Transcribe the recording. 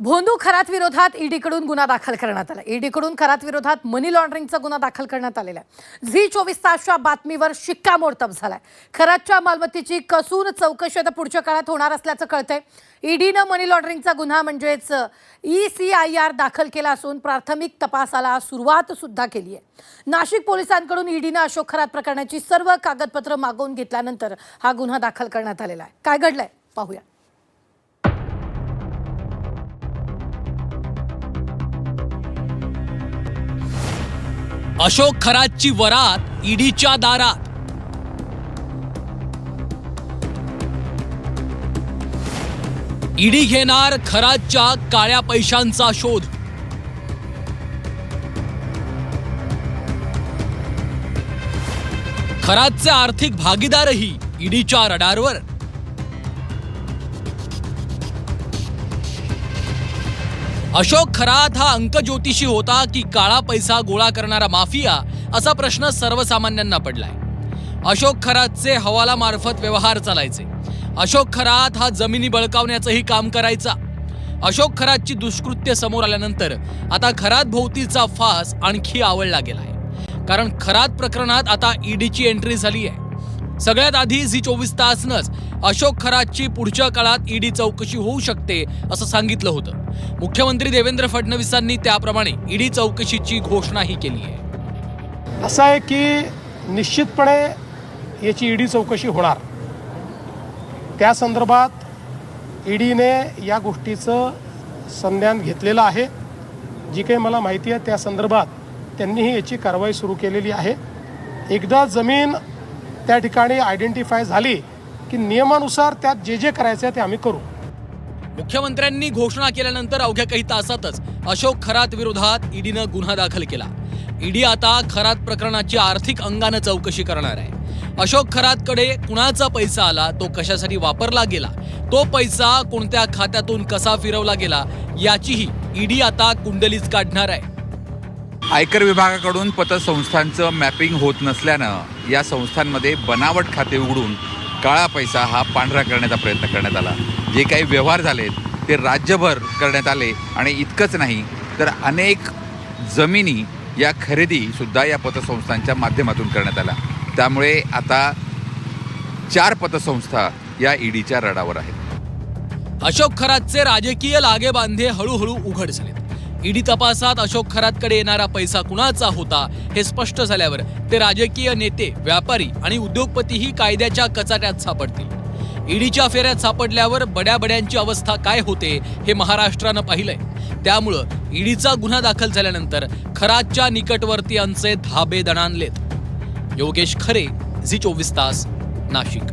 भोंदू खरात विरोधात ईडीकडून गुन्हा दाखल करण्यात आला। ईडीकडून खरात विरोधात मनी लॉन्ड्रिंगचा गुन्हा दाखल करण्यात आलेला आहे। झी 24 तासच्या बातमीवर शिक्कामोर्तब झालाय। खरातच्या मालमत्तेची कसून चौकशी आता पुढच्या काळात होणार असल्याचं कळतंय। ईडीनं मनी लॉन्ड्रिंगचा गुन्हा म्हणजेच ECIR दाखल केला असून प्राथमिक तपासाला सुरुवात सुद्धा केली आहे। नाशिक पोलिसांकडून ईडीनं अशोक खरात प्रकरणाची सर्व कागदपत्र मागवून घेतल्यानंतर हा गुन्हा दाखल करण्यात आलेला आहे। काय घडलंय पाहूया। अशोक खरातची वरात ईडीच्या दारात। ईडी घेणार खरातच्या काळ्या पैशांचा शोध। खरातचे आर्थिक भागीदारही ईडीच्या रडारवर। अशोक खरात हा अंकज्योतिषी होता की काळा पैसा गोळा करणारा माफिया, असा प्रश्न सर्वसामान्यांना पडलाय। अशोक खरातचे हवाला मार्फत व्यवहार चालायचे। अशोक खरात हा जमिनी बळकावण्याचंही काम करायचा। अशोक खरातची दुष्कृत्य समोर आल्यानंतर आता खरात भोवतीचा फास आणखी आवळला गेलाय, कारण खरात प्रकरणात आता ईडीची एंट्री झाली आहे। सगळ्यात आधी झी 24 तासनंच अशोक खरातची पुढच्या काळात ईडी चौकशी होऊ शकते असं सांगितलं होतं। मुख्यमंत्री देवेंद्र फडणवीसांनी त्याप्रमाणे ईडी चौकशीची घोषणाही केली आहे। असं आहे की निश्चितपणे याची ईडी चौकशी होणार। त्या संदर्भात ईडीने या गोष्टीचं संज्ञान घेतलेलं आहे। जी काही मला माहिती आहे त्या संदर्भात त्यांनीही याची कारवाई सुरू केलेली आहे। एकदा जमीन त्या ठिकाणी आयडेंटिफाय झाली की नियमानुसार त्यात जे जे करायचं आहे ते आम्ही करू। मुख्यमंत्र्यांनी घोषणा केल्यानंतर अवघ्या काही तासातच अशोक खरात विरोधात ईडीनं गुन्हा दाखल केला। ईडी आता खरात प्रकरणाची आर्थिक अंगानं चौकशी करणार आहे। अशोक खरातकडे कुणाचा पैसा आला, तो कशासाठी वापरला गेला, तो पैसा कोणत्या खात्यातून कसा फिरवला गेला, याचीही ईडी आता कुंडलीच काढणार आहे। आयकर विभागाकडून पतसंस्थांचं मॅपिंग होत नसल्यानं या संस्थांमध्ये बनावट खाते उघडून काळा पैसा हा पांढरा करण्याचा प्रयत्न करण्यात आला। जे काही व्यवहार झालेत ते राज्यभर करण्यात आले आणि इतकंच नाही तर अनेक जमिनी या खरेदीसुद्धा या पतसंस्थांच्या माध्यमातून करण्यात आल्या। त्यामुळे आता 4 पतसंस्था या ईडीच्या रडावर आहेत। अशोक खरातचे राजकीय लागेबांधे हळूहळू उघड झालेत। ईडी तपासात अशोक खरातकडे येणारा पैसा कुणाचा होता हे स्पष्ट झाल्यावर ते राजकीय नेते, व्यापारी आणि उद्योगपतीही कायद्याच्या कचाट्यात सापडतील। ईडीच्या फेऱ्यात सापडल्यावर बड्याबड्यांची अवस्था काय होते हे महाराष्ट्रानं पाहिलंय। त्यामुळं ईडीचा गुन्हा दाखल झाल्यानंतर खरातच्या निकटवर्तीयांचे धाबे दणाणलेत। योगेश खरे, झी 24 तास, नाशिक।